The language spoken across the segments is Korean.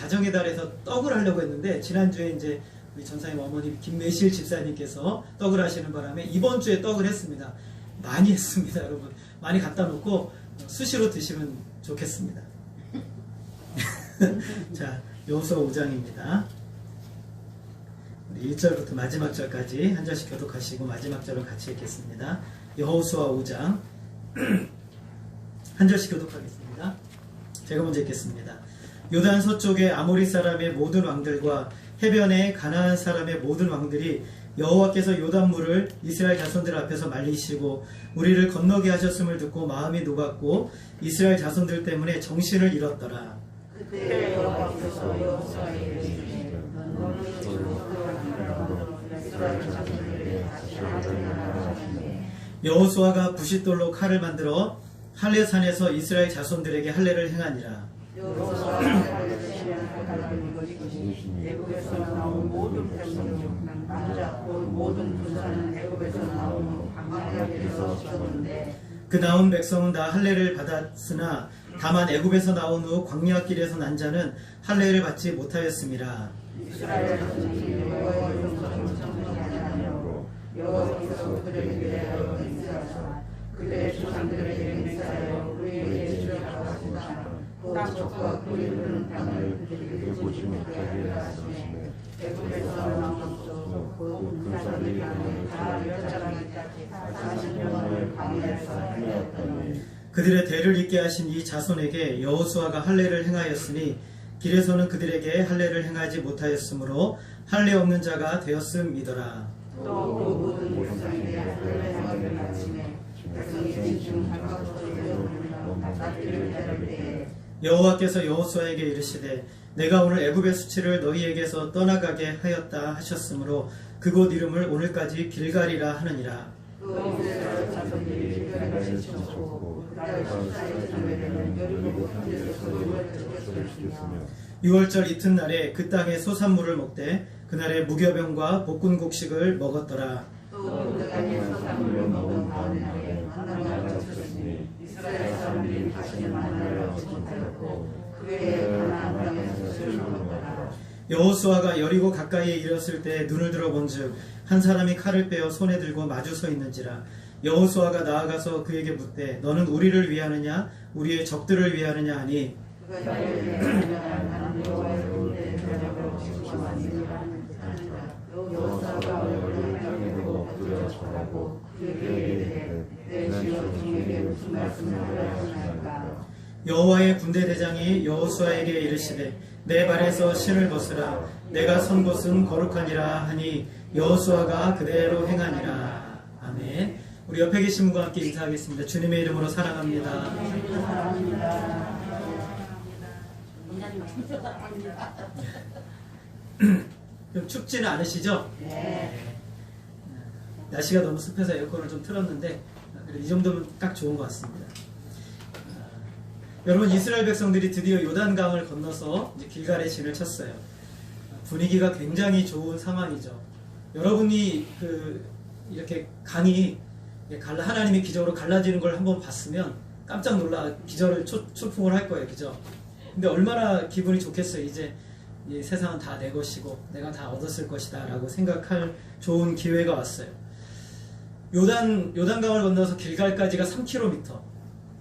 가정의 달에서 떡을 하려고 했는데 지난주에 이제 우리 전사님 어머니 김매실 집사님께서 떡을 하시는 바람에 이번 주에 떡을 했습니다. 많이 했습니다, 여러분. 많이 갖다 놓고 수시로 드시면 좋겠습니다. 자, 여호수아 5장입니다. 우리 1절부터 마지막 절까지 한 절씩 교독하시고 마지막 절을 같이 읽겠습니다. 여호수아 5장 한 절씩 교독하겠습니다. 제가 먼저 읽겠습니다. 요단 서쪽의 아모리 사람의 모든 왕들과 해변의 가나안 사람의 모든 왕들이 여호와께서 요단물을 이스라엘 자손들 앞에서 말리시고 우리를 건너게 하셨음을 듣고 마음이 녹았고 이스라엘 자손들 때문에 정신을 잃었더라. 그때 여호와께서 여호수아에게 이르시되 너는 이스라엘 자손들에게 다시 하라 하시니 여호수아가 부싯돌로 칼을 만들어 할례산에서 이스라엘 자손들에게 할례를 행하니라. 여호수아가 할례를 이것이 애굽에서 나온 모든 백성 남자 모든 군사는 애굽에서 나온 광야길에서 쳤는데 그 나온 백성은 다 할례를 받았으나 다만 애굽에서 나온 후 광야길에서 난 자는 할례를 받지 못하였음이라. 이스라엘 자손이 여호와의 명령을 청정하지 아니하므로 여호와께서 그들에게 대하여 맹세하사 그들의 조상들에게 맹세하여 우리에게 주셨다. 그 적과 그 이르는 땅을 그들에게 보지 못하게 하시매 애굽에서 나온 그 군사들이 다 멸절하기까지 40년을 광야에서 헤매었더니 그들의 대를 잇게 하신 이 자손에게 여호수아가 할례를 행하였으니 길에서는 그들에게 할례를 행하지 못하였으므로 할례 없는 자가 되었음이더라. 또 그 모든 백성에게 할례 행하기를 마치매 백성이 진중 발각으로 되어오르며 낫기를 기다릴 때에 여호와께서 여호수아에게 이르시되 내가 오늘 애굽의 수치를 너희에게서 떠나가게 하였다 하셨으므로 그곳 이름을 오늘까지 길갈이라 하느니라. 그 이스라엘 자손들이 길갈에 지쳤고 그날 14일 전에는 여리고 편에서 소리를 듣겠으며 6월절 이튿날에 그 땅에 소산물을 먹되 그날에 무교병과 볶은곡식을 먹었더라. 또 그 땅에 소산물을 먹은 다음 날에 만나가 졌으니 이스라엘 사람들이 다시 만나를 얻지 못하였고 그의 가나안 땅에서 술을 먹었더라. 여호수아가 여리고 가까이에 이르렀을 때 눈을 들어본즉 한 사람이 칼을 빼어 손에 들고 마주 서 있는지라. 여호수아가 나아가서 그에게 묻되 너는 우리를 위하느냐 우리의 적들을 위하느냐 하니 그가 이르되 나는 여호와의 때 대적으로 지키고 왔느니라. 여호수아가 얼굴을 땅에 두고 엎드려 절하고 그에게 이르되 내 주여 주에게 무슨 말씀을 하려 하시나이까. 여호와의 군대 대장이 여호수아에게 이르시되 내 발에서 신을 벗으라. 내가 선 곳은 거룩하니라 하니 여호수아가 그대로 행하니라. 아멘. 우리 옆에 계신 분과 함께 인사하겠습니다. 주님의 이름으로 사랑합니다. 좀 춥지는 않으시죠? 네. 날씨가 너무 습해서 에어컨을 좀 틀었는데 그래도 이 정도면 딱 좋은 것 같습니다. 여러분, 이스라엘 백성들이 드디어 요단강을 건너서 이제 길갈에 진을 쳤어요. 분위기가 굉장히 좋은 상황이죠. 여러분이 이렇게 강이 하나님의 기적으로 갈라지는 걸 한번 봤으면 깜짝 놀라 기절을 초풍을 할 거예요. 그죠? 근데 얼마나 기분이 좋겠어요. 이제 이 세상은 다 내 것이고 내가 다 얻었을 것이다 라고 생각할 좋은 기회가 왔어요. 요단강을 건너서 길갈까지가 3km,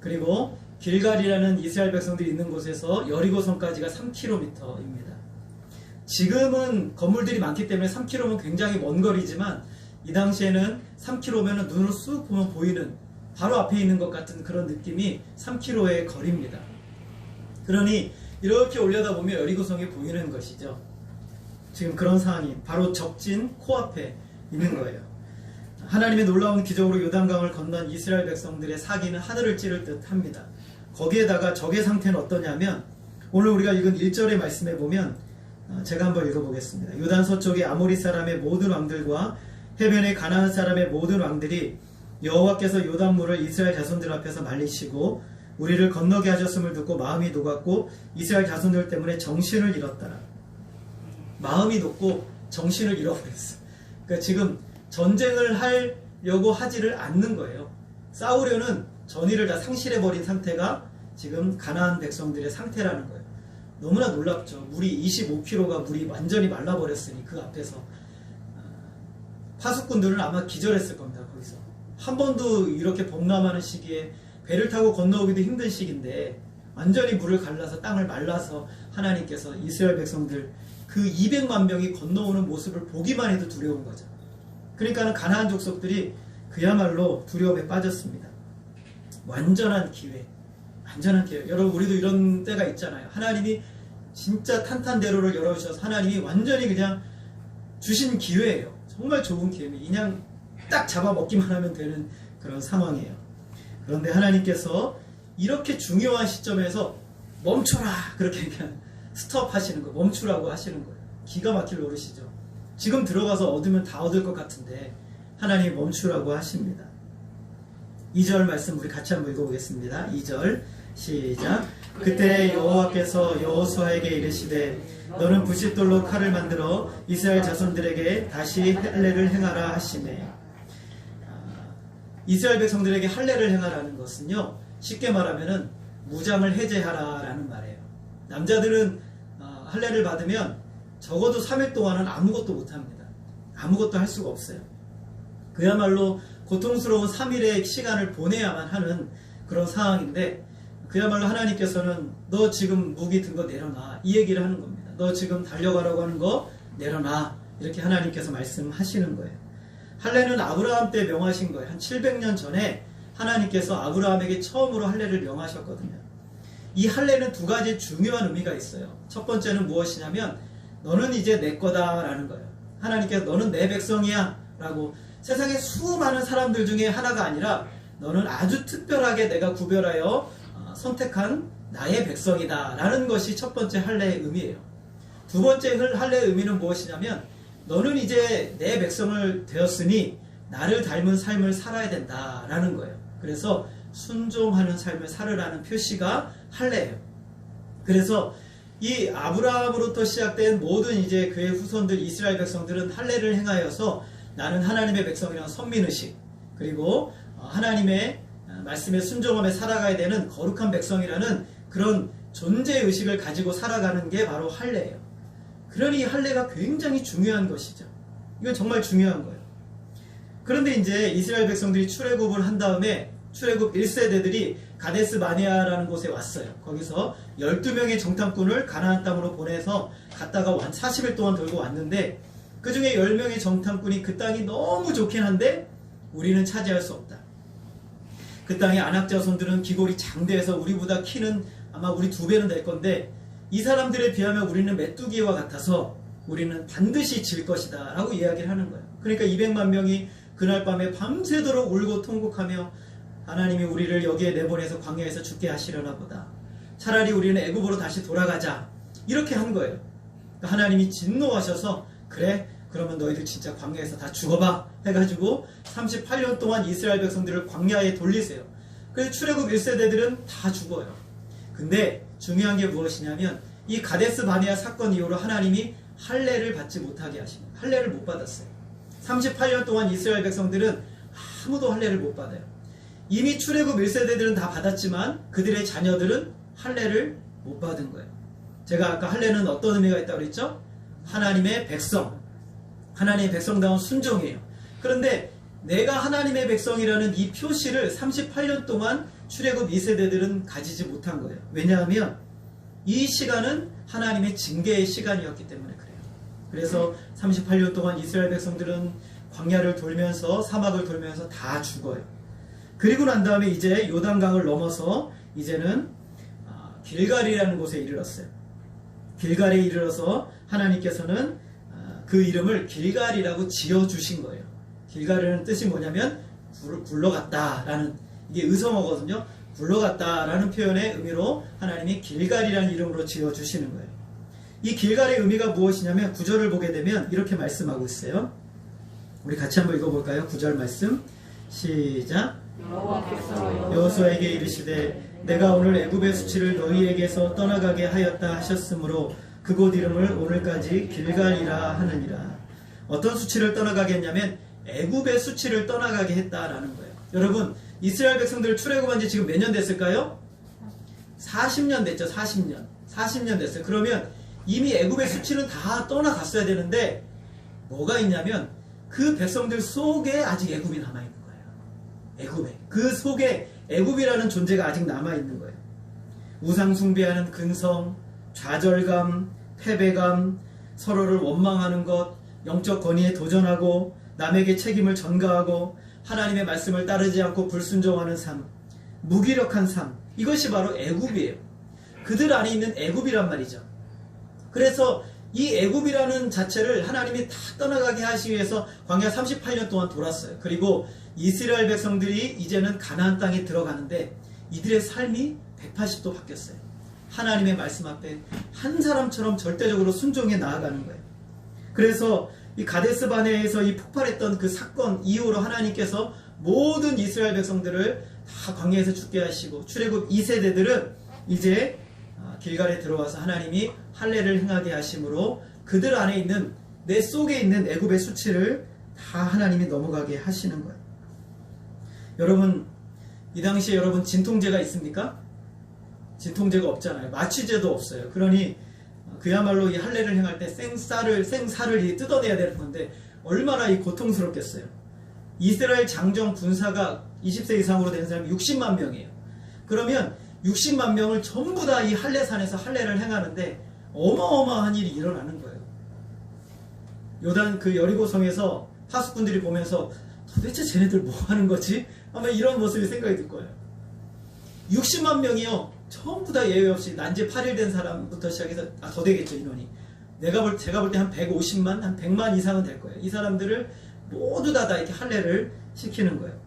그리고 길갈이라는 이스라엘 백성들이 있는 곳에서 여리고성까지가 3km입니다. 지금은 건물들이 많기 때문에 3km면 굉장히 먼 거리지만 이 당시에는 3km면 눈으로 쑥 보면 보이는 바로 앞에 있는 것 같은 그런 느낌이 3km의 거리입니다. 그러니 이렇게 올려다보면 여리고성이 보이는 것이죠. 지금 그런 상황이 바로 적진 코앞에 있는 거예요. 하나님의 놀라운 기적으로 요단강을 건넌 이스라엘 백성들의 사기는 하늘을 찌를 듯 합니다. 거기에다가 적의 상태는 어떠냐면 오늘 우리가 읽은 1절의 말씀에 보면 제가 한번 읽어보겠습니다. 요단 서쪽의 아모리 사람의 모든 왕들과 해변의 가나안 사람의 모든 왕들이 여호와께서 요단물을 이스라엘 자손들 앞에서 말리시고 우리를 건너게 하셨음을 듣고 마음이 녹았고 이스라엘 자손들 때문에 정신을 잃었더라. 마음이 녹고 정신을 잃어버렸어. 그러니까 지금 전쟁을 하려고 하지를 않는 거예요. 싸우려는 전의를 다 상실해버린 상태가 지금 가나안 백성들의 상태라는 거예요. 너무나 놀랍죠. 물이 25km가 물이 완전히 말라버렸으니 그 앞에서 파수꾼들은 아마 기절했을 겁니다. 거기서 한 번도 이렇게 범람하는 시기에 배를 타고 건너오기도 힘든 시기인데 완전히 물을 갈라서 땅을 말라서 하나님께서 이스라엘 백성들 그 200만 명이 건너오는 모습을 보기만 해도 두려운 거죠. 그러니까는 가나안 족속들이 그야말로 두려움에 빠졌습니다. 완전한 기회. 여러분, 우리도 이런 때가 있잖아요. 하나님이 진짜 탄탄대로를 열어주셔서 하나님이 완전히 그냥 주신 기회예요. 정말 좋은 기회입니다. 그냥 딱 잡아먹기만 하면 되는 그런 상황이에요. 그런데 하나님께서 이렇게 중요한 시점에서 멈춰라! 그렇게 그냥 스톱 하시는 거예요. 멈추라고 하시는 거예요. 기가 막힐 노릇이죠. 지금 들어가서 얻으면 다 얻을 것 같은데 하나님이 멈추라고 하십니다. 2절 말씀 우리 같이 한번 읽어보겠습니다. 2절 시작. 그때 여호와께서 여호수아에게 이르시되 너는 부싯돌로 칼을 만들어 이스라엘 자손들에게 다시 할례를 행하라 하시매. 이스라엘 백성들에게 할례를 행하라는 것은요, 쉽게 말하면은 무장을 해제하라 라는 말이에요. 남자들은 할례를 받으면 적어도 3일 동안은 아무것도 못합니다. 아무것도 할 수가 없어요. 그야말로 고통스러운 3일의 시간을 보내야만 하는 그런 상황인데, 그야말로 하나님께서는 너 지금 무기 든 거 내려놔, 이 얘기를 하는 겁니다. 너 지금 달려가라고 하는 거 내려놔, 이렇게 하나님께서 말씀하시는 거예요. 할례는 아브라함 때 명하신 거예요. 한 700년 전에 하나님께서 아브라함에게 처음으로 할례를 명하셨거든요. 이 할례는 두 가지 중요한 의미가 있어요. 첫 번째는 무엇이냐면 너는 이제 내 거다 라는 거예요. 하나님께서 너는 내 백성이야 라고, 세상에 수많은 사람들 중에 하나가 아니라 너는 아주 특별하게 내가 구별하여 선택한 나의 백성이다 라는 것이 첫 번째 할례의 의미예요. 두 번째 할례의 의미는 무엇이냐면 너는 이제 내 백성을 되었으니 나를 닮은 삶을 살아야 된다 라는 거예요. 그래서 순종하는 삶을 살으라는 표시가 할례예요. 그래서 이 아브라함으로부터 시작된 모든 이제 그의 후손들 이스라엘 백성들은 할례를 행하여서 나는 하나님의 백성이라는 선민의식, 그리고 하나님의 말씀에 순종하며 살아가야 되는 거룩한 백성이라는 그런 존재의식을 가지고 살아가는 게 바로 할례예요. 그러니 이 할례가 굉장히 중요한 것이죠. 이건 정말 중요한 거예요. 그런데 이제 이스라엘 백성들이 출애굽을 한 다음에 출애굽 1세대들이 가데스 바네아라는 곳에 왔어요. 거기서 12명의 정탐꾼을 가나안 땅으로 보내서 갔다가 40일 동안 돌고 왔는데, 그 중에 10명의 정탐꾼이 그 땅이 너무 좋긴 한데 우리는 차지할 수 없다. 그 땅의 아낙 자손들은 기골이 장대해서 우리보다 키는 아마 우리 2배는 될 건데 이 사람들에 비하면 우리는 메뚜기와 같아서 우리는 반드시 질 것이다 라고 이야기를 하는 거예요. 그러니까 200만 명이 그날 밤에 밤새도록 울고 통곡하며 하나님이 우리를 여기에 내보내서 광야에서 죽게 하시려나 보다, 차라리 우리는 애굽으로 다시 돌아가자, 이렇게 한 거예요. 그러니까 하나님이 진노하셔서 그래, 그러면 너희들 진짜 광야에서 다 죽어봐 해가지고 38년 동안 이스라엘 백성들을 광야에 돌리세요. 그래서 출애굽 1세대들은 다 죽어요. 근데 중요한 게 무엇이냐면 이 가데스 바네아 사건 이후로 하나님이 할례를 받지 못하게 하십니다. 할례를 못 받았어요. 38년 동안 이스라엘 백성들은 아무도 할례를 못 받아요. 이미 출애굽 1세대들은 다 받았지만 그들의 자녀들은 할례를 못 받은 거예요. 제가 아까 할례는 어떤 의미가 있다고 그랬죠? 하나님의 백성, 하나님의 백성다운 순종이에요. 그런데 내가 하나님의 백성이라는 이 표시를 38년 동안 출애굽 2세대들은 가지지 못한 거예요. 왜냐하면 이 시간은 하나님의 징계의 시간이었기 때문에 그래요. 그래서 38년 동안 이스라엘 백성들은 광야를 돌면서, 사막을 돌면서 다 죽어요. 그리고 난 다음에 이제 요단강을 넘어서 이제는 길갈이라는 곳에 이르렀어요. 길갈에 이르러서 하나님께서는 그 이름을 길갈이라고 지어주신 거예요. 길갈이라는 뜻이 뭐냐면 굴러갔다라는, 이게 의성어거든요. 굴러갔다라는 표현의 의미로 하나님이 길갈이라는 이름으로 지어주시는 거예요. 이 길갈의 의미가 무엇이냐면 9절을 보게 되면 이렇게 말씀하고 있어요. 우리 같이 한번 읽어볼까요? 9절 말씀 시작. 여호수아에게 이르시되 내가 오늘 애굽의 수치를 너희에게서 떠나가게 하였다 하셨으므로 그곳 이름을 오늘까지 길갈이라 하느니라. 어떤 수치를 떠나가게 했냐면 애굽의 수치를 떠나가게 했다라는 거예요. 여러분, 이스라엘 백성들 출애굽한 지 지금 몇 년 됐을까요? 40년 됐죠. 40년. 40년 됐어요. 그러면 이미 애굽의 수치는 다 떠나갔어야 되는데 뭐가 있냐면 그 백성들 속에 아직 애굽이 남아있는 거예요. 애굽에. 그 속에 애굽이라는 존재가 아직 남아있는 거예요. 우상 숭배하는 근성, 좌절감, 패배감, 서로를 원망하는 것, 영적 권위에 도전하고 남에게 책임을 전가하고 하나님의 말씀을 따르지 않고 불순종하는 삶, 무기력한 삶, 이것이 바로 애굽이에요. 그들 안에 있는 애굽이란 말이죠. 그래서 이 애굽이라는 자체를 하나님이 다 떠나가게 하시기 위해서 광야 38년 동안 돌았어요. 그리고 이스라엘 백성들이 이제는 가나안 땅에 들어가는데 이들의 삶이 180도 바뀌었어요. 하나님의 말씀 앞에 한 사람처럼 절대적으로 순종해 나아가는 거예요. 그래서 이 가데스 바네에서 이 폭발했던 그 사건 이후로 하나님께서 모든 이스라엘 백성들을 다 광야에서 죽게 하시고 출애굽 2세대들은 이제 길갈에 들어와서 하나님이 할례를 행하게 하심으로 그들 안에 있는 내 속에 있는 애굽의 수치를 다 하나님이 넘어가게 하시는 거예요. 여러분, 이 당시에 여러분 진통제가 있습니까? 진통제가 없잖아요. 마취제도 없어요. 그러니 그야말로 이 할례를 행할 때 생살을 뜯어내야 되는 건데 얼마나 이 고통스럽겠어요. 이스라엘 장정 군사가 20세 이상으로 된 사람이 60만 명이에요. 그러면 60만 명을 전부 다 이 할례산에서 할례를 행하는데 어마어마한 일이 일어나는 거예요. 요단 그 여리고성에서 파수꾼들이 보면서 도대체 쟤네들 뭐 하는 거지? 아마 이런 모습이 생각이 들 거예요. 60만 명이요. 전부 다 예외 없이 난지 8일 된 사람부터 시작해서 더 되겠죠, 인원이. 제가 볼 때 한 150만, 한 100만 이상은 될 거예요. 이 사람들을 모두 다 이렇게 할례를 시키는 거예요.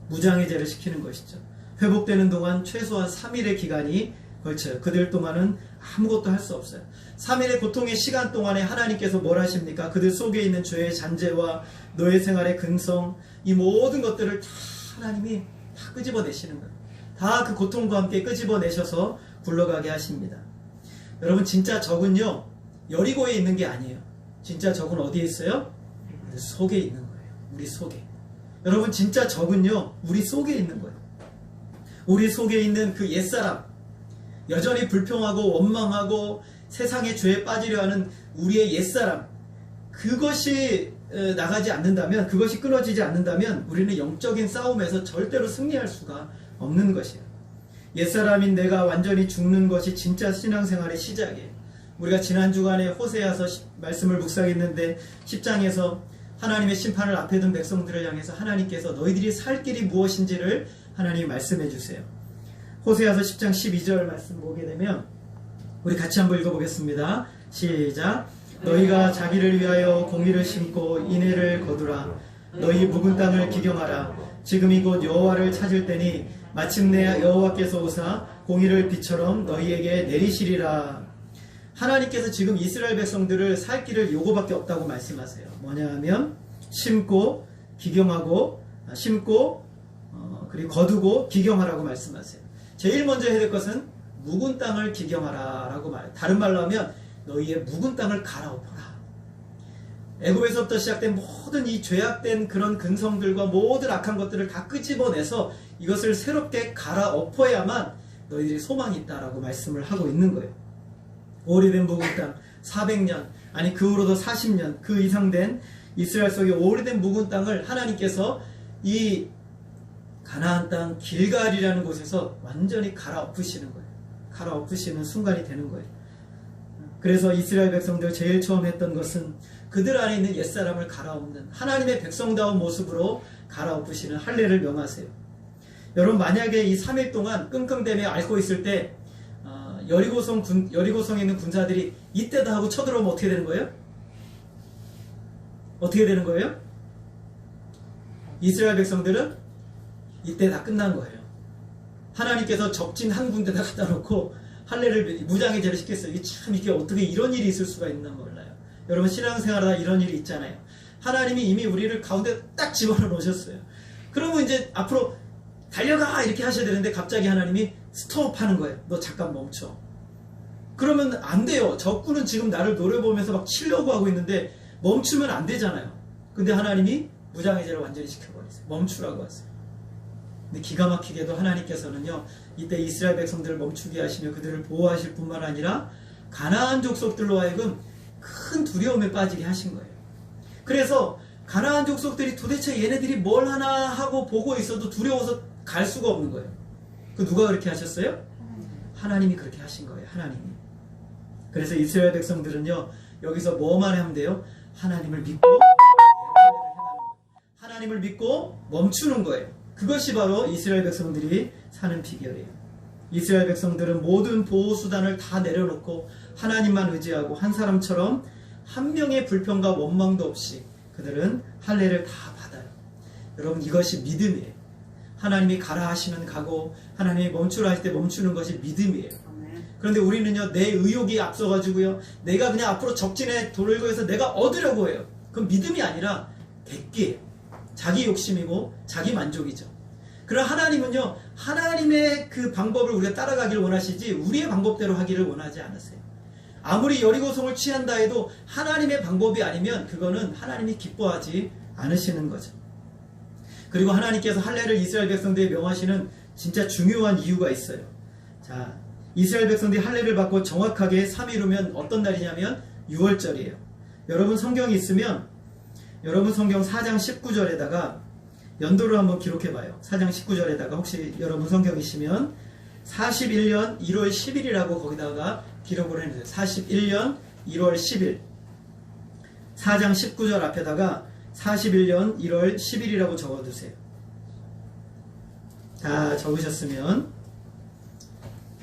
무장해제를 시키는 것이죠. 회복되는 동안 최소한 3일의 기간이 걸쳐요. 그들 동안은 아무것도 할 수 없어요. 3일의 고통의 시간 동안에 하나님께서 뭘 하십니까? 그들 속에 있는 죄의 잔재와 노예 생활의 근성, 이 모든 것들을 다 하나님이 다 끄집어내시는 거예요. 다 그 고통과 함께 끄집어내셔서 굴러가게 하십니다. 여러분, 진짜 적은요, 여리고에 있는 게 아니에요. 진짜 적은 어디에 있어요? 우리 속에 있는 거예요. 우리 속에. 여러분, 진짜 적은요, 우리 속에 있는 거예요. 우리 속에 있는 그 옛사람, 여전히 불평하고 원망하고 세상의 죄에 빠지려 하는 우리의 옛사람, 그것이 나가지 않는다면, 그것이 끊어지지 않는다면 우리는 영적인 싸움에서 절대로 승리할 수가 없는 것이에요. 옛사람인 내가 완전히 죽는 것이 진짜 신앙생활의 시작이에요. 우리가 지난 주간에 호세아서 말씀을 묵상했는데 10장에서 하나님의 심판을 앞에 둔 백성들을 향해서 하나님께서 너희들이 살 길이 무엇인지를 하나님이 말씀해 주세요. 호세아서 10장 12절 말씀 보게 되면 우리 같이 한번 읽어보겠습니다. 시작. 너희가 자기를 위하여 공의를 심고 인애를 거두라. 너희 묵은 땅을 기경하라. 지금 이곳 여호와를 찾을 때니 마침내 여호와께서 오사 공의를 비처럼 너희에게 내리시리라. 하나님께서 지금 이스라엘 백성들을 살 길을 요거밖에 없다고 말씀하세요. 뭐냐 하면 심고 기경하고 그리고 거두고 기경하라고 말씀하세요. 제일 먼저 해야 될 것은 묵은 땅을 기경하라 라고 말해요. 다른 말로 하면 너희의 묵은 땅을 갈아엎어라. 애굽에서부터 시작된 모든 이 죄악된 그런 근성들과 모든 악한 것들을 다 끄집어내서 이것을 새롭게 갈아엎어야만 너희들이 소망이 있다라고 말씀을 하고 있는 거예요. 오래된 묵은 땅 400년 아니 그 후로도 40년 그 이상 된 이스라엘 속의 오래된 묵은 땅을 하나님께서 이 가나안 땅 길갈이라는 곳에서 완전히 갈아엎으시는 거예요. 갈아엎으시는 순간이 되는 거예요. 그래서 이스라엘 백성들 제일 처음 했던 것은 그들 안에 있는 옛사람을 갈아엎는 하나님의 백성다운 모습으로 갈아엎으시는 할례를 명하세요. 여러분, 만약에 이 3일 동안 끙끙대며 앓고 있을 때 여리고성에 있는 군사들이 이때다 하고 쳐들어오면 어떻게 되는 거예요? 어떻게 되는 거예요? 이스라엘 백성들은 이때 다 끝난 거예요. 하나님께서 적진 한 군데다 갖다 놓고 할례를 무장해제를 시켰어요. 이게 어떻게 이런 일이 있을 수가 있나 몰라요. 여러분, 신앙생활하다 이런 일이 있잖아요. 하나님이 이미 우리를 가운데 딱 집어넣어 놓으셨어요. 그러면 이제 앞으로 달려가 이렇게 하셔야 되는데 갑자기 하나님이 스톱하는 거예요. 너 잠깐 멈춰. 그러면 안 돼요. 적군은 지금 나를 노려보면서 막 치려고 하고 있는데 멈추면 안 되잖아요. 근데 하나님이 무장해제를 완전히 시켜버리세요. 멈추라고 하세요. 근데 기가 막히게도 하나님께서는요, 이때 이스라엘 백성들을 멈추게 하시며 그들을 보호하실 뿐만 아니라 가나안 족속들로 하여금 큰 두려움에 빠지게 하신 거예요. 그래서 가나안 족속들이 도대체 얘네들이 뭘 하나 하고 보고 있어도 두려워서 갈 수가 없는 거예요. 그 누가 그렇게 하셨어요? 하나님이 그렇게 하신 거예요. 하나님이. 그래서 이스라엘 백성들은요, 여기서 뭐만 하면 돼요? 하나님을 믿고 하나님을 믿고 멈추는 거예요. 그것이 바로 이스라엘 백성들이 사는 비결이에요. 이스라엘 백성들은 모든 보호수단을 다 내려놓고 하나님만 의지하고 한 사람처럼 한 명의 불평과 원망도 없이 그들은 할례를 다 받아요. 여러분, 이것이 믿음이에요. 하나님이 가라 하시면 가고 하나님이 멈추라 하실 때 멈추는 것이 믿음이에요. 그런데 우리는요, 내 의욕이 앞서가지고요, 내가 그냥 앞으로 적진에 돌고 해서 내가 얻으려고 해요. 그건 믿음이 아니라 객기예요. 자기 욕심이고 자기 만족이죠. 그러나 하나님은요, 하나님의 그 방법을 우리가 따라가기를 원하시지 우리의 방법대로 하기를 원하지 않으세요. 아무리 여리고성을 취한다 해도 하나님의 방법이 아니면 그거는 하나님이 기뻐하지 않으시는 거죠. 그리고 하나님께서 할례를 이스라엘 백성들에게 명하시는 진짜 중요한 이유가 있어요. 자, 이스라엘 백성들이 할례를 받고 정확하게 3일 후면 어떤 날이냐면 6월절이에요. 여러분 성경이 있으면 여러분 성경 4장 19절에다가 연도를 한번 기록해봐요. 4장 19절에다가 혹시 여러분 성경이시면 41년 1월 10일이라고 거기다가 기록을 해주세요. 41년 1월 10일 4장 19절 앞에다가 41년 1월 10일이라고 적어두세요. 다 적으셨으면,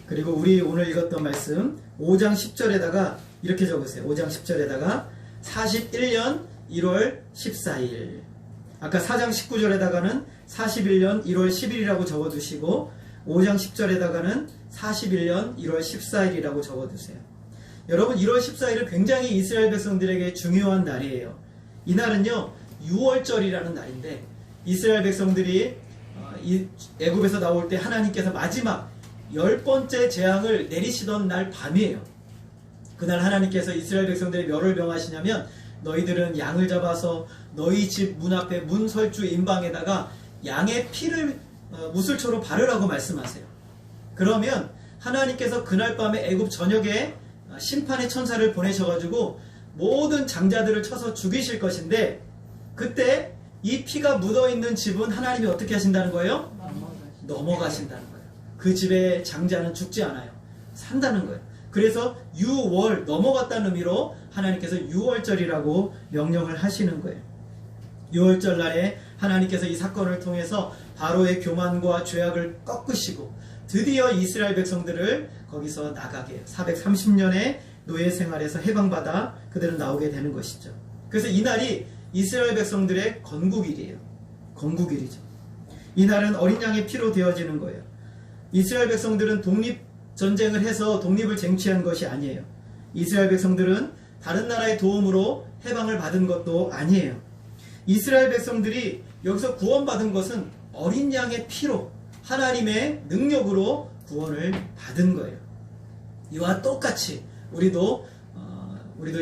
그리고 우리 오늘 읽었던 말씀 5장 10절에다가 이렇게 적으세요. 5장 10절에다가 41년 1월 14일. 아까 4장 19절에다가는 41년 1월 10일이라고 적어두시고 5장 10절에다가는 41년 1월 14일이라고 적어두세요. 여러분, 1월 14일은 굉장히 이스라엘 백성들에게 중요한 날이에요. 이 날은요, 6월절이라는 날인데 이스라엘 백성들이 애굽에서 나올 때 하나님께서 마지막 10번째 재앙을 내리시던 날 밤이에요. 그날 하나님께서 이스라엘 백성들의 멸을 명하시냐면 너희들은 양을 잡아서 너희 집 문 앞에 문설주 임방에다가 양의 피를 무술초로 바르라고 말씀하세요. 그러면 하나님께서 그날 밤에 애굽 전역에 심판의 천사를 보내셔가지고 모든 장자들을 쳐서 죽이실 것인데, 그때 이 피가 묻어있는 집은 하나님이 어떻게 하신다는 거예요? 넘어가신다는 거예요. 그 집의 장자는 죽지 않아요. 산다는 거예요. 그래서 6월, 넘어갔다는 의미로 하나님께서 6월절이라고 명령을 하시는 거예요. 6월절 날에 하나님께서 이 사건을 통해서 바로의 교만과 죄악을 꺾으시고 드디어 이스라엘 백성들을 거기서 나가게 해요. 430년의 노예 생활에서 해방받아 그들은 나오게 되는 것이죠. 그래서 이날이 이스라엘 백성들의 건국일이에요. 건국일이죠. 이날은 어린 양의 피로 되어지는 거예요. 이스라엘 백성들은 독립전쟁을 해서 독립을 쟁취한 것이 아니에요. 이스라엘 백성들은 다른 나라의 도움으로 해방을 받은 것도 아니에요. 이스라엘 백성들이 여기서 구원받은 것은 어린 양의 피로 하나님의 능력으로 구원을 받은 거예요. 이와 똑같이 우리도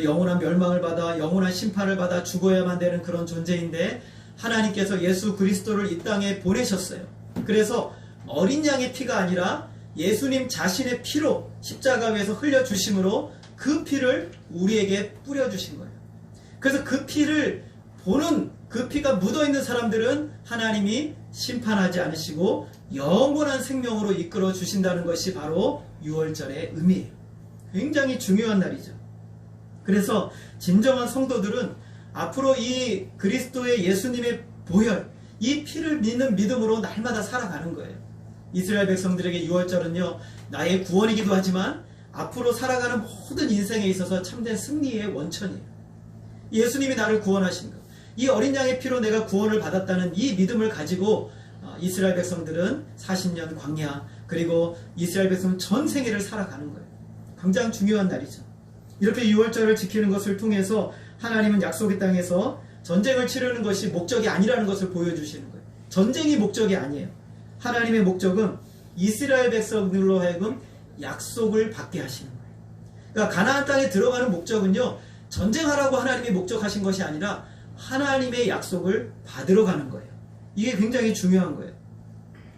영원한 멸망을 받아 영원한 심판을 받아 죽어야만 되는 그런 존재인데 하나님께서 예수 그리스도를 이 땅에 보내셨어요. 그래서 어린 양의 피가 아니라 예수님 자신의 피로 십자가 위에서 흘려주심으로 그 피를 우리에게 뿌려주신 거예요. 그래서 그 피를 보는, 그 피가 묻어있는 사람들은 하나님이 심판하지 않으시고 영원한 생명으로 이끌어 주신다는 것이 바로 6월절의 의미예요. 굉장히 중요한 날이죠. 그래서 진정한 성도들은 앞으로 이 그리스도의 예수님의 보혈, 이 피를 믿는 믿음으로 날마다 살아가는 거예요. 이스라엘 백성들에게 6월절은요, 나의 구원이기도 하지만 앞으로 살아가는 모든 인생에 있어서 참된 승리의 원천이에요. 예수님이 나를 구원하신 것, 이 어린 양의 피로 내가 구원을 받았다는 이 믿음을 가지고 이스라엘 백성들은 40년 광야, 그리고 이스라엘 백성은 전 생애를 살아가는 거예요. 굉장히 중요한 날이죠. 이렇게 6월절을 지키는 것을 통해서 하나님은 약속의 땅에서 전쟁을 치르는 것이 목적이 아니라는 것을 보여주시는 거예요. 전쟁이 목적이 아니에요. 하나님의 목적은 이스라엘 백성들로 하여금 약속을 받게 하시는 거예요. 그러니까 가나안 땅에 들어가는 목적은요, 전쟁하라고 하나님이 목적하신 것이 아니라 하나님의 약속을 받으러 가는 거예요. 이게 굉장히 중요한 거예요.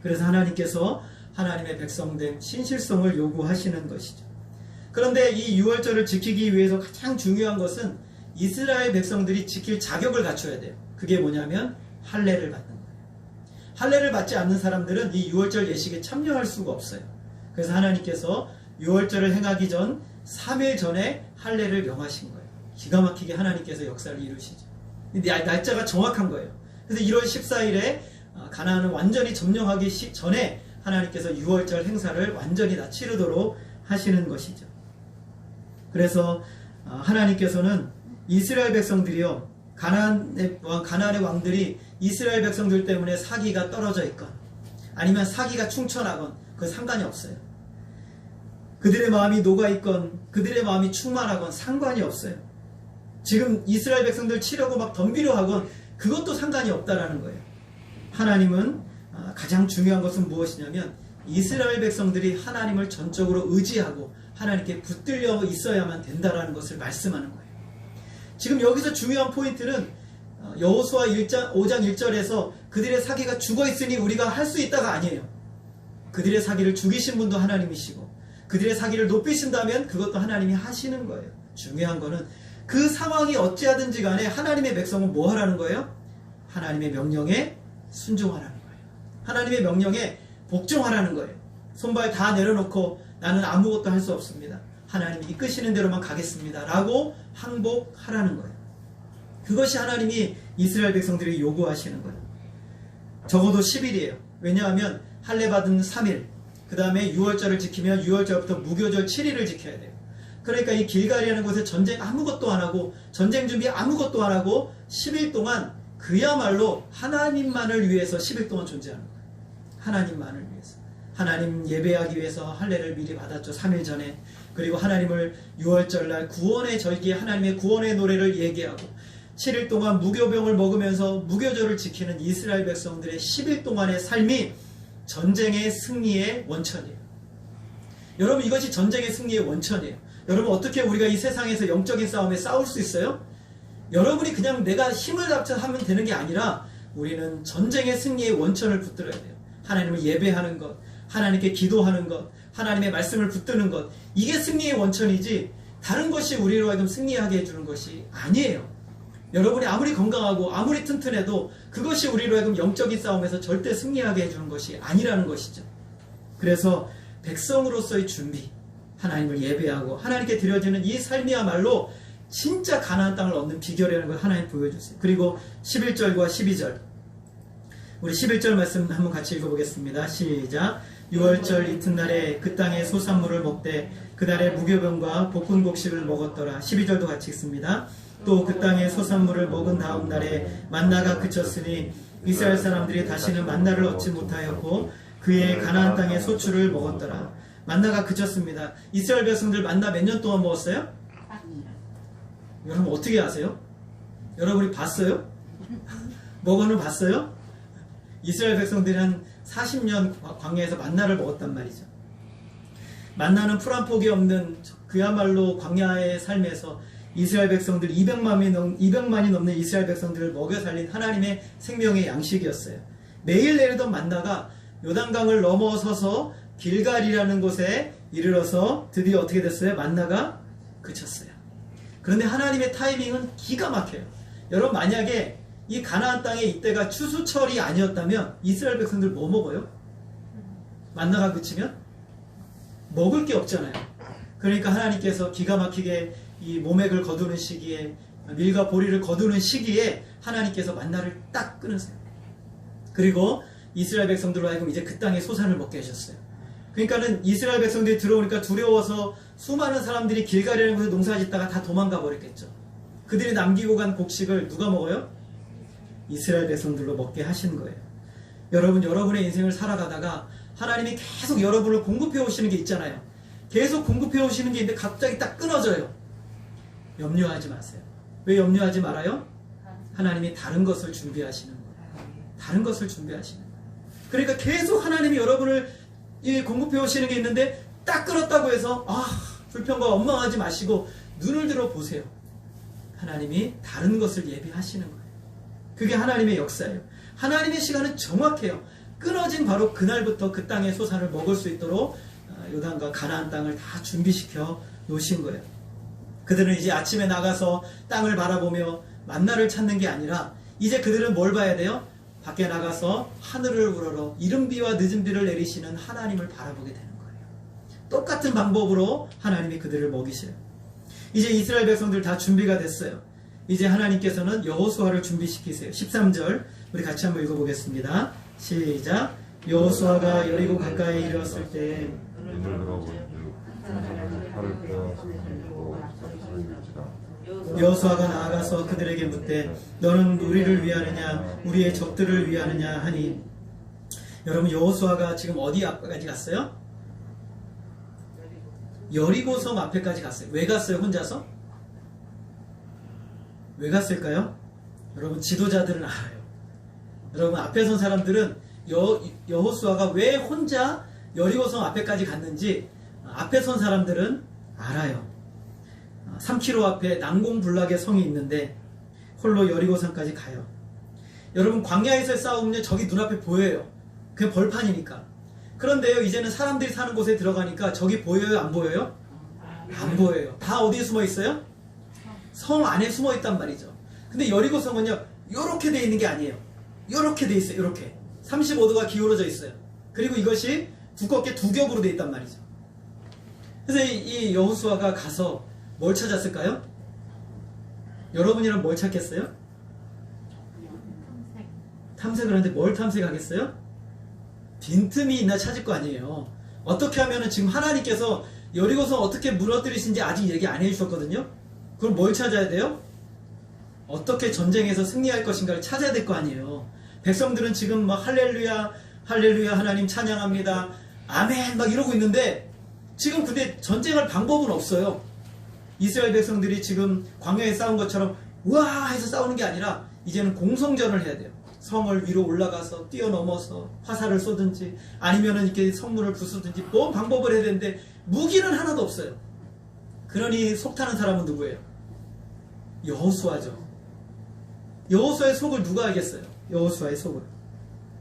그래서 하나님께서 하나님의 백성됨, 신실성을 요구하시는 것이죠. 그런데 이 유월절을 지키기 위해서 가장 중요한 것은 이스라엘 백성들이 지킬 자격을 갖춰야 돼요. 그게 뭐냐면 할례를 받는 거예요. 할례를 받지 않는 사람들은 이 유월절 예식에 참여할 수가 없어요. 그래서 하나님께서 유월절을 행하기 전 3일 전에 할례를 명하신 거예요. 기가 막히게 하나님께서 역사를 이루시죠. 날짜가 정확한 거예요. 그래서 1월 14일에 가나안을 완전히 점령하기 전에 하나님께서 유월절 행사를 완전히 다 치르도록 하시는 것이죠. 그래서 하나님께서는 이스라엘 백성들이요, 가나안의 왕들이 이스라엘 백성들 때문에 사기가 떨어져 있건 아니면 사기가 충천하건 그 상관이 없어요. 그들의 마음이 녹아있건 그들의 마음이 충만하건 상관이 없어요. 지금 이스라엘 백성들 치려고 막 덤비려 하건 그것도 상관이 없다라는 거예요. 하나님은 가장 중요한 것은 무엇이냐면 이스라엘 백성들이 하나님을 전적으로 의지하고 하나님께 붙들려 있어야만 된다라는 것을 말씀하는 거예요. 지금 여기서 중요한 포인트는 여호수아 5장 1절에서 그들의 사기가 죽어있으니 우리가 할 수 있다가 아니에요. 그들의 사기를 죽이신 분도 하나님이시고 그들의 사기를 높이신다면 그것도 하나님이 하시는 거예요. 중요한 거는 그 상황이 어찌하든지 간에 하나님의 백성은 뭐 하라는 거예요? 하나님의 명령에 순종하라는 거예요. 하나님의 명령에 복종하라는 거예요. 손발 다 내려놓고 나는 아무것도 할 수 없습니다. 하나님이 이끄시는 대로만 가겠습니다. 라고 항복하라는 거예요. 그것이 하나님이 이스라엘 백성들이 요구하시는 거예요. 적어도 10일이에요. 왜냐하면 할례 받은 3일, 그 다음에 6월절을 지키면 6월절부터 무교절 7일을 지켜야 돼요. 그러니까 이 길갈이라는 곳에 전쟁 아무것도 안 하고 전쟁 준비 아무것도 안 하고 10일 동안 그야말로 하나님만을 위해서 10일 동안 존재하는 거예요. 하나님만을 위해서. 하나님 예배하기 위해서 할례를 미리 받았죠. 3일 전에. 그리고 하나님을 6월절날 구원의 절기에 하나님의 구원의 노래를 얘기하고 7일 동안 무교병을 먹으면서 무교절을 지키는 이스라엘 백성들의 10일 동안의 삶이 전쟁의 승리의 원천이에요. 여러분, 이것이 전쟁의 승리의 원천이에요. 여러분, 어떻게 우리가 이 세상에서 영적인 싸움에 싸울 수 있어요? 여러분이 그냥 내가 힘을 합쳐 하면 되는 게 아니라 우리는 전쟁의 승리의 원천을 붙들어야 돼요. 하나님을 예배하는 것, 하나님께 기도하는 것, 하나님의 말씀을 붙드는 것, 이게 승리의 원천이지 다른 것이 우리로 하여금 승리하게 해주는 것이 아니에요. 여러분이 아무리 건강하고 아무리 튼튼해도 그것이 우리로 하여금 영적인 싸움에서 절대 승리하게 해주는 것이 아니라는 것이죠. 그래서 백성으로서의 준비, 하나님을 예배하고 하나님께 드려지는 이 삶이야말로 진짜 가나안 땅을 얻는 비결이라는 걸 하나님 보여주세요. 그리고 11절과 12절, 우리 11절 말씀 한번 같이 읽어보겠습니다. 시작. 6월절 이튿날에 그 땅의 소산물을 먹되 그날에 무교병과 볶은 곡식을 먹었더라. 12절도 같이 읽습니다. 또 그 땅의 소산물을 먹은 다음 날에 만나가 그쳤으니 이스라엘 사람들이 다시는 만나를 얻지 못하였고 그의 가나안 땅의 소출을 먹었더라. 만나가 그쳤습니다. 이스라엘 백성들 만나 몇 년 동안 먹었어요? 여러분 어떻게 아세요? 여러분이 봤어요? 먹어는 봤어요? 이스라엘 백성들이 한 40년 광야에서 만나를 먹었단 말이죠. 만나는 풀 한 폭이 없는 그야말로 광야의 삶에서 이스라엘 백성들 200만이 넘는 이스라엘 백성들을 먹여 살린 하나님의 생명의 양식이었어요. 매일 내리던 만나가 요단강을 넘어서서 길갈이라는 곳에 이르러서 드디어 어떻게 됐어요? 만나가 그쳤어요. 그런데 하나님의 타이밍은 기가 막혀요. 여러분, 만약에 이 가나안 땅에 이때가 추수철이 아니었다면 이스라엘 백성들 뭐 먹어요? 만나가 그치면? 먹을 게 없잖아요. 그러니까 하나님께서 기가 막히게 이 모맥을 거두는 시기에, 밀과 보리를 거두는 시기에 하나님께서 만나를 딱 끊으세요. 그리고 이스라엘 백성들로 하여금 이제 그 땅의 소산을 먹게 하셨어요. 그러니까는 이스라엘 백성들이 들어오니까 두려워서 수많은 사람들이 길갈이라는 곳에 농사 짓다가 다 도망가 버렸겠죠. 그들이 남기고 간 곡식을 누가 먹어요? 이스라엘 백성들로 먹게 하신 거예요. 여러분, 여러분의 인생을 살아가다가 하나님이 계속 여러분을 공급해 오시는 게 있잖아요. 계속 공급해 오시는 게 있는데 갑자기 딱 끊어져요. 염려하지 마세요. 왜 염려하지 말아요? 하나님이 다른 것을 준비하시는 거예요. 다른 것을 준비하시는 거예요. 그러니까 계속 하나님이 여러분을 공급해 오시는 게 있는데 딱 끊었다고 해서 불평과 원망하지 마시고 눈을 들어 보세요. 하나님이 다른 것을 예비하시는 거예요. 그게 하나님의 역사예요. 하나님의 시간은 정확해요. 끊어진 바로 그날부터 그 땅의 소산을 먹을 수 있도록 요단과 가나안 땅을 다 준비시켜 놓으신 거예요. 그들은 이제 아침에 나가서 땅을 바라보며 만나를 찾는 게 아니라 이제 그들은 뭘 봐야 돼요? 밖에 나가서 하늘을 우러러 이른 비와 늦은 비를 내리시는 하나님을 바라보게 되는 거예요. 똑같은 방법으로 하나님이 그들을 먹이셔요. 이제 이스라엘 백성들 다 준비가 됐어요. 이제 하나님께서는 여호수아를 준비시키세요. 13절 우리 같이 한번 읽어보겠습니다. 시작. 여호수아가 여리고 가까이 이르렀을 때 여호수아가 나아가서 그들에게 묻되 너는 우리를 위하느냐 우리의 적들을 위하느냐 하니, 여러분 여호수아가 지금 어디 앞까지 갔어요? 여리고성 앞에까지 갔어요. 왜 갔어요? 혼자서? 왜 갔을까요? 여러분 지도자들은 알아요. 여러분 앞에 선 사람들은 여호수아가 왜 혼자 여리고성 앞에까지 갔는지 앞에 선 사람들은 알아요. 3km 앞에 난공불락의 성이 있는데 홀로 여리고성까지 가요. 여러분 광야에서의 싸움은요 저기 눈앞에 보여요. 그게 벌판이니까. 그런데요 이제는 사람들이 사는 곳에 들어가니까 저기 보여요? 안 보여요? 안 보여요. 다 어디에 숨어 있어요? 성 안에 숨어 있단 말이죠. 근데 여리고성은요 요렇게 돼 있는 게 아니에요. 요렇게 돼 있어요. 요렇게 35도가 기울어져 있어요. 그리고 이것이 두껍게 두 겹으로 돼 있단 말이죠. 그래서 이 여호수아가 가서 뭘 찾았을까요? 여러분이랑 뭘 찾겠어요? 탐색을 하는데 뭘 탐색하겠어요? 빈틈이 있나 찾을 거 아니에요. 어떻게 하면은 지금 하나님께서 여리고성 어떻게 무너뜨리신지 아직 얘기 안 해주셨거든요. 그럼 뭘 찾아야 돼요? 어떻게 전쟁에서 승리할 것인가를 찾아야 될 거 아니에요. 백성들은 지금 막 할렐루야 할렐루야 하나님 찬양합니다 아멘 막 이러고 있는데 지금 근데 전쟁할 방법은 없어요. 이스라엘 백성들이 지금 광야에 싸운 것처럼 우와 해서 싸우는 게 아니라 이제는 공성전을 해야 돼요. 성을 위로 올라가서 뛰어넘어서 화살을 쏘든지 아니면은 이렇게 성문을 부수든지 뭔 방법을 해야 되는데 무기는 하나도 없어요. 그러니 속타는 사람은 누구예요? 여호수아죠. 여호수아의 속을 누가 알겠어요? 여호수아의 속을.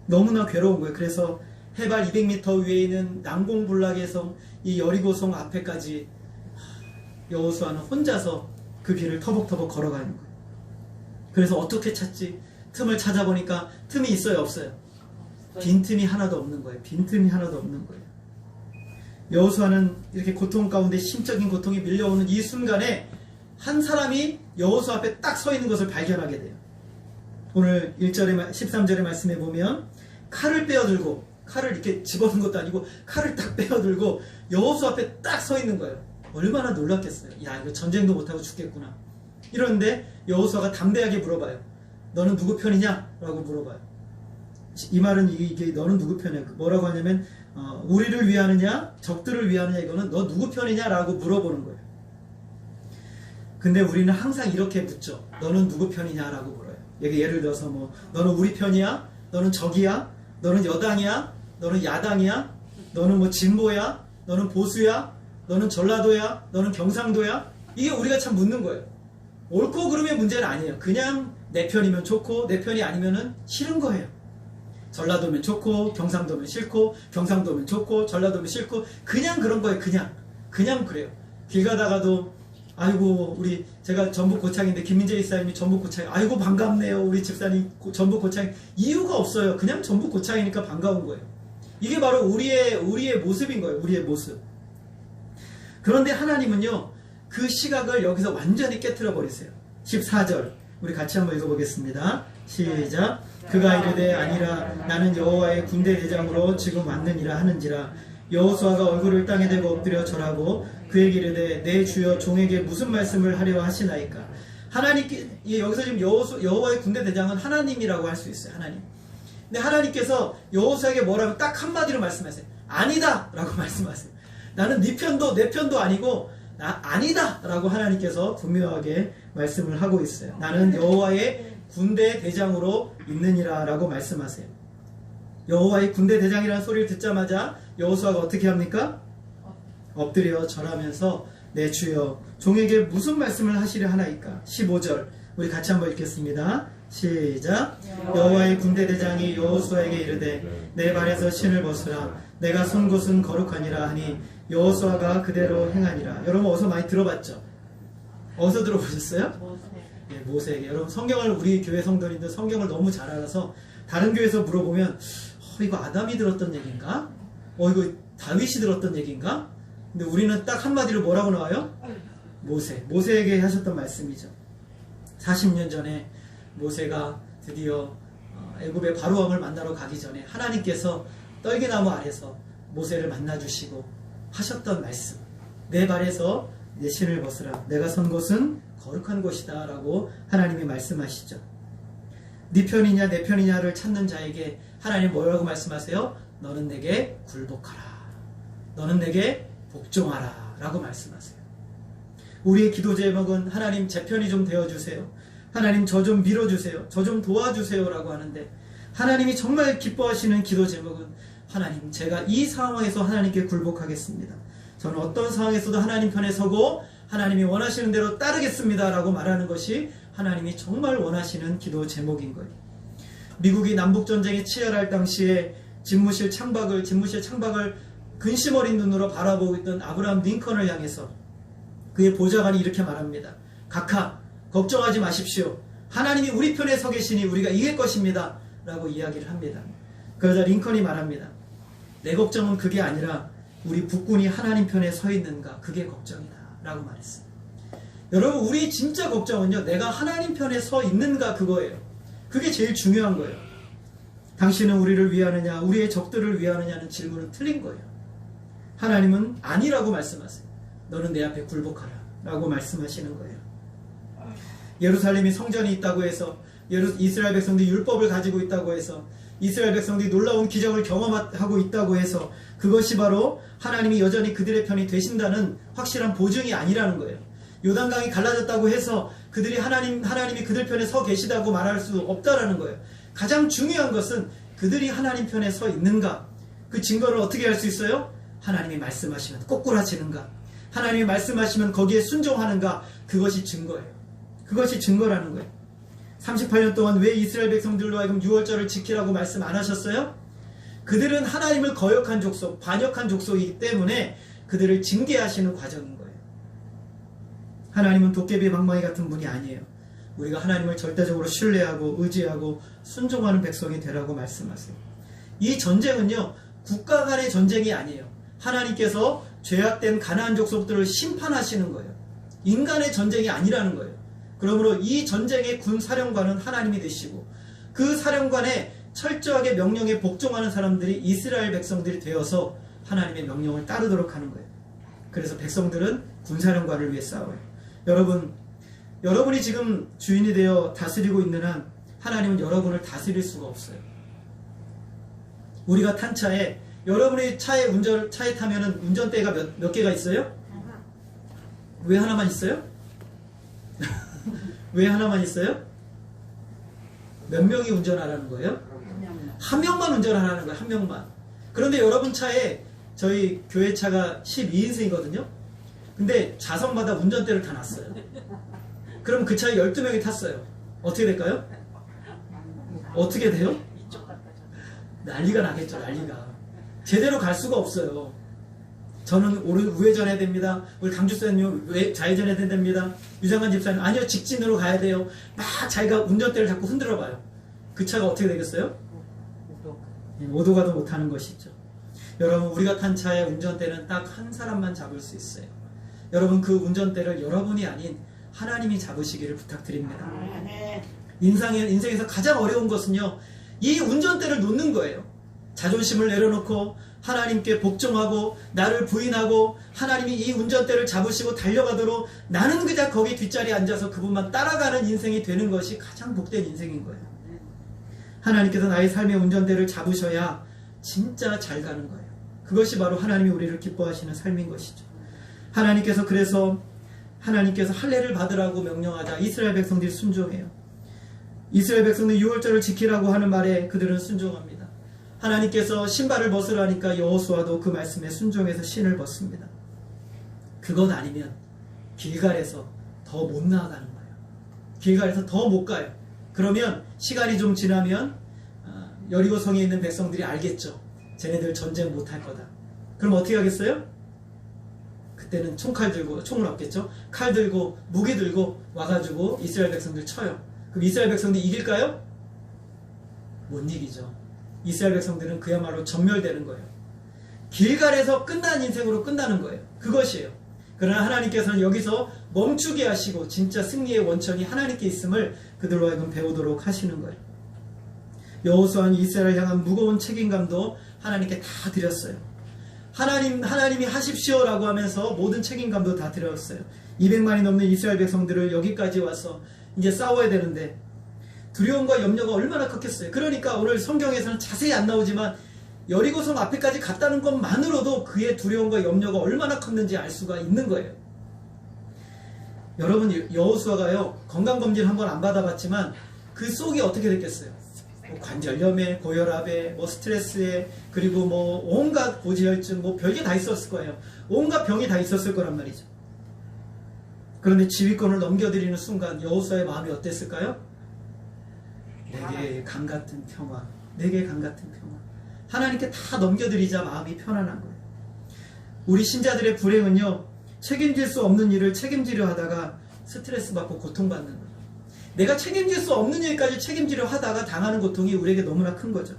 너무나 괴로운 거예요. 그래서 해발 200m 위에 있는 난공불락의 성, 이 여리고성 앞에까지 여호수아는 혼자서 그 길을 터벅터벅 걸어가는 거예요. 그래서 어떻게 찾지? 틈을 찾아보니까 틈이 있어요? 없어요? 빈틈이 하나도 없는 거예요. 빈틈이 하나도 없는 거예요. 여호수아는 이렇게 고통 가운데 심적인 고통이 밀려오는 이 순간에 한 사람이 여호수아 앞에 딱 서 있는 것을 발견하게 돼요. 오늘 13절의 말씀에 보면 칼을 빼어들고, 칼을 이렇게 집어넣은 것도 아니고 칼을 딱 빼어들고 여호수아 앞에 딱 서 있는 거예요. 얼마나 놀랐겠어요. 야 이거 전쟁도 못하고 죽겠구나. 이러는데 여호수아가 담대하게 물어봐요. 너는 누구 편이냐? 라고 물어봐요. 이 말은 이게 너는 누구 편이야? 뭐라고 하냐면 우리를 위하느냐 적들을 위하느냐, 이거는 너 누구 편이냐 라고 물어보는 거예요. 근데 우리는 항상 이렇게 묻죠. 너는 누구 편이냐 라고 물어요. 예를 들어서 뭐 너는 우리 편이야? 너는 적이야? 너는 여당이야? 너는 야당이야? 너는 뭐 진보야? 너는 보수야? 너는 전라도야? 너는 경상도야? 이게 우리가 참 묻는 거예요. 옳고 그름의 문제는 아니에요. 그냥 내 편이면 좋고 내 편이 아니면은 싫은 거예요. 전라도면 좋고 경상도면 싫고 경상도면 좋고 전라도면 싫고 그냥 그런 거예요. 그냥 그래요. 길 가다가도 아이고 우리 제가 전북 고창인데 김민재 이사님이 전북 고창, 아이고 반갑네요 우리 집사님 전북 고창. 이유가 없어요. 그냥 전북 고창이니까 반가운 거예요. 이게 바로 우리의 모습인 거예요. 우리의 모습. 그런데 하나님은요 그 시각을 여기서 완전히 깨트려 버리세요. 14절 우리 같이 한번 읽어보겠습니다. 시작. 그가 이르되 아니라 나는 여호와의 군대 대장으로 지금 왔느니라 하는지라. 여호수아가 얼굴을 땅에 대고 엎드려 절하고 그에게 이르되 내 주여 종에게 무슨 말씀을 하려 하시나이까. 하나님께 여기서 지금 여호와의 군대 대장은 하나님이라고 할 수 있어요. 하나님. 근데 하나님께서 여호수아에게 뭐라고 딱 한마디로 말씀하세요. 아니다 라고 말씀하세요. 나는 네 편도 내 편도 아니고 아니다 라고 하나님께서 분명하게 말씀을 하고 있어요. 나는 여호와의 군대 대장으로 있느니라 라고 말씀하세요. 여호와의 군대 대장이라는 소리를 듣자마자 여호수아가 어떻게 합니까? 엎드려 절하면서 내 주여 종에게 무슨 말씀을 하시려 하나이까. 15절 우리 같이 한번 읽겠습니다. 시작. 여호와의 군대 대장이 여호수아에게 이르되 내 발에서 신을 벗으라. 내가 선 곳은 거룩하니라 하니 여호수아가 그대로 행하니라. 여러분 어서 많이 들어봤죠? 어디서 들어보셨어요? 예, 모세에게. 여러분 성경을 우리 교회 성도님들 성경을 너무 잘 알아서 다른 교회에서 물어보면 이거 아담이 들었던 얘기인가? 이거 다윗이 들었던 얘기인가? 근데 우리는 딱 한마디로 뭐라고 나와요? 모세에게 하셨던 말씀이죠. 40년 전에 모세가 드디어 애굽의 바로왕을 만나러 가기 전에 하나님께서 떨기나무 아래서 모세를 만나주시고 하셨던 말씀. 내 발에서 내 신을 벗으라. 내가 선 곳은 거룩한 곳이다 라고 하나님이 말씀하시죠. 네 편이냐 내 편이냐를 찾는 자에게 하나님 뭐라고 말씀하세요? 너는 내게 굴복하라. 너는 내게 복종하라 라고 말씀하세요. 우리의 기도 제목은 하나님 제 편이 좀 되어주세요. 하나님 저 좀 밀어주세요. 저 좀 도와주세요 라고 하는데 하나님이 정말 기뻐하시는 기도 제목은 하나님 제가 이 상황에서 하나님께 굴복하겠습니다. 저는 어떤 상황에서도 하나님 편에 서고 하나님이 원하시는 대로 따르겠습니다 라고 말하는 것이 하나님이 정말 원하시는 기도 제목인 거예요. 미국이 남북전쟁이 치열할 당시에 집무실 창밖을 근심 어린 눈으로 바라보고 있던 아브라함 링컨을 향해서 그의 보좌관이 이렇게 말합니다. 각하 걱정하지 마십시오. 하나님이 우리 편에 서 계시니 우리가 이길 것입니다 라고 이야기를 합니다. 그러자 링컨이 말합니다. 내 걱정은 그게 아니라 우리 북군이 하나님 편에 서 있는가 그게 걱정이다 라고 말했어요. 여러분 우리 진짜 걱정은요 내가 하나님 편에 서 있는가 그거예요. 그게 제일 중요한 거예요. 당신은 우리를 위하느냐 우리의 적들을 위하느냐는 질문은 틀린 거예요. 하나님은 아니라고 말씀하세요. 너는 내 앞에 굴복하라 라고 말씀하시는 거예요. 예루살렘이 성전이 있다고 해서 이스라엘 백성들이 율법을 가지고 있다고 해서 이스라엘 백성들이 놀라운 기적을 경험하고 있다고 해서 그것이 바로 하나님이 여전히 그들의 편이 되신다는 확실한 보증이 아니라는 거예요. 요단강이 갈라졌다고 해서 그들이 하나님이 그들 편에 서 계시다고 말할 수 없다라는 거예요. 가장 중요한 것은 그들이 하나님 편에 서 있는가. 그 증거를 어떻게 할 수 있어요? 하나님이 말씀하시면 꼬꾸라치는가. 하나님이 말씀하시면 거기에 순종하는가. 그것이 증거예요. 그것이 증거라는 거예요. 38년 동안 왜 이스라엘 백성들로 하여금 6월절을 지키라고 말씀 안 하셨어요? 그들은 하나님을 거역한 족속, 반역한 족속이기 때문에 그들을 징계하시는 과정인 거예요. 하나님은 도깨비 방망이 같은 분이 아니에요. 우리가 하나님을 절대적으로 신뢰하고 의지하고 순종하는 백성이 되라고 말씀하세요. 이 전쟁은요 국가 간의 전쟁이 아니에요. 하나님께서 죄악된 가나안 족속들을 심판하시는 거예요. 인간의 전쟁이 아니라는 거예요. 그러므로 이 전쟁의 군 사령관은 하나님이 되시고 그 사령관의 철저하게 명령에 복종하는 사람들이 이스라엘 백성들이 되어서 하나님의 명령을 따르도록 하는 거예요. 그래서 백성들은 군사령관을 위해 싸워요. 여러분이 지금 주인이 되어 다스리고 있는 한 하나님은 여러분을 다스릴 수가 없어요. 우리가 탄 차에 여러분이 차에 타면은 운전대가 몇 개가 있어요? 왜 하나만 있어요? 왜 하나만 있어요? 몇 명이 운전하라는 거예요? 한 명만 운전하라는 거예요. 한 명만. 그런데 여러분 차에 저희 교회 차가 12인승이거든요. 근데 좌석마다 운전대를 다 놨어요. 그럼 그 차에 12명이 탔어요. 어떻게 될까요? 어떻게 돼요? 난리가 나겠죠. 난리가. 제대로 갈 수가 없어요. 저는 우회전해야 됩니다. 우리 강주사님 좌회전해야 됩니다. 유장관 집사님 아니요 직진으로 가야 돼요. 막 자기가 운전대를 자꾸 흔들어 봐요. 그 차가 어떻게 되겠어요? 오도 가도 못하는 것이죠. 여러분 우리가 탄 차의 운전대는 딱 한 사람만 잡을 수 있어요. 여러분 그 운전대를 여러분이 아닌 하나님이 잡으시기를 부탁드립니다. 인생에서 가장 어려운 것은요 이 운전대를 놓는 거예요. 자존심을 내려놓고 하나님께 복종하고 나를 부인하고 하나님이 이 운전대를 잡으시고 달려가도록 나는 그냥 거기 뒷자리에 앉아서 그분만 따라가는 인생이 되는 것이 가장 복된 인생인 거예요. 하나님께서 나의 삶의 운전대를 잡으셔야 진짜 잘 가는 거예요. 그것이 바로 하나님이 우리를 기뻐하시는 삶인 것이죠. 그래서 하나님께서 할례를 받으라고 명령하자 이스라엘 백성들이 순종해요. 이스라엘 백성들이 6월절을 지키라고 하는 말에 그들은 순종합니다. 하나님께서 신발을 벗으라니까 여호수아도 그 말씀에 순종해서 신을 벗습니다. 그것 아니면 길갈에서 더 못 나아가는 거예요. 길갈에서 더 못 가요. 그러면 시간이 좀 지나면 여리고성에 있는 백성들이 알겠죠. 쟤네들 전쟁 못할 거다. 그럼 어떻게 하겠어요? 그때는 총칼 들고, 총은 없겠죠. 칼 들고 무기 들고 와가지고 이스라엘 백성들 쳐요. 그럼 이스라엘 백성들이 이길까요? 못 이기죠. 이스라엘 백성들은 그야말로 전멸되는 거예요. 길갈에서 끝난 인생으로 끝나는 거예요. 그것이에요. 그러나 하나님께서는 여기서 멈추게 하시고 진짜 승리의 원천이 하나님께 있음을 그들로 하여금 배우도록 하시는 거예요. 여호수아는 이스라엘을 향한 무거운 책임감도 하나님께 다 드렸어요. 하나님이 하십시오라고 하면서 모든 책임감도 다 드렸어요. 200만이 넘는 이스라엘 백성들을 여기까지 와서 이제 싸워야 되는데 두려움과 염려가 얼마나 컸겠어요. 그러니까 오늘 성경에서는 자세히 안 나오지만 여리고성 앞에까지 갔다는 것만으로도 그의 두려움과 염려가 얼마나 컸는지 알 수가 있는 거예요. 여러분, 여호수아가요 건강검진 한번 안 받아봤지만 그 속이 어떻게 됐겠어요? 뭐 관절염에, 고혈압에, 뭐 스트레스에, 그리고 뭐 온갖 고지혈증, 뭐 별게 다 있었을 거예요. 온갖 병이 다 있었을 거란 말이죠. 그런데 지휘권을 넘겨드리는 순간 여호수아의 마음이 어땠을까요? 내게 강 같은 평화, 내게 강 같은 평화. 하나님께 다 넘겨드리자 마음이 편안한 거예요. 우리 신자들의 불행은요, 책임질 수 없는 일을 책임지려 하다가 스트레스 받고 고통받는 거예요. 내가 책임질 수 없는 일까지 책임지려 하다가 당하는 고통이 우리에게 너무나 큰 거죠.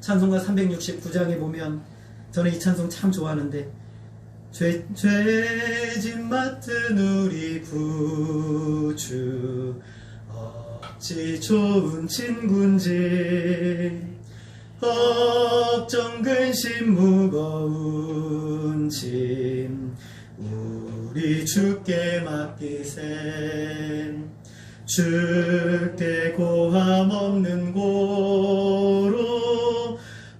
찬송가 369장에 보면, 저는 이 찬송 참 좋아하는데, 죄짐 맡은 우리 구주 어찌 좋은 친군지, 걱정 근심 무거운 짐 우리 주께 맡기셈. 주께 고함 없는 고로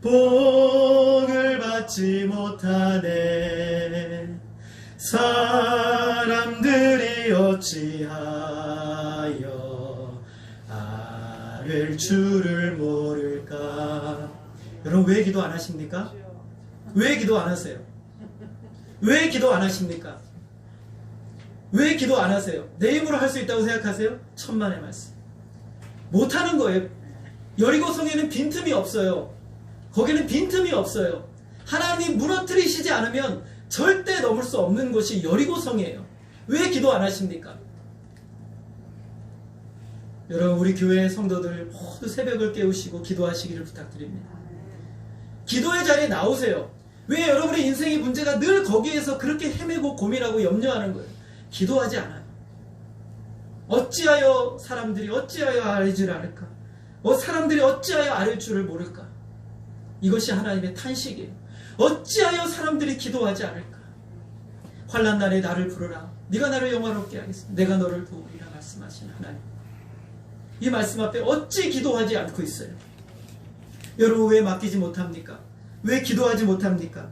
복을 받지 못하네. 사람들이 어찌하여 아를 주를 모를까. 여러분, 왜 기도 안 하십니까? 왜 기도 안 하세요? 왜 기도 안 하십니까? 왜 기도 안 하세요? 내 힘으로 할 수 있다고 생각하세요? 천만의 말씀. 못하는 거예요. 여리고성에는 빈틈이 없어요. 거기는 빈틈이 없어요. 하나님이 무너뜨리시지 않으면 절대 넘을 수 없는 곳이 여리고성이에요. 왜 기도 안 하십니까? 여러분, 우리 교회 성도들 모두 새벽을 깨우시고 기도하시기를 부탁드립니다. 기도의 자리에 나오세요. 왜 여러분의 인생의 문제가 늘 거기에서 그렇게 헤매고 고민하고 염려하는 거예요? 기도하지 않아요. 어찌하여 사람들이 어찌하여 알지 않을까? 사람들이 어찌하여 알을 줄을 모를까? 이것이 하나님의 탄식이에요. 어찌하여 사람들이 기도하지 않을까? 환난 날에 나를 부르라. 네가 나를 영화롭게 하겠어. 내가 너를 도우리라 말씀하신 하나님. 이 말씀 앞에 어찌 기도하지 않고 있어요? 여러분, 왜 맡기지 못합니까? 왜 기도하지 못합니까?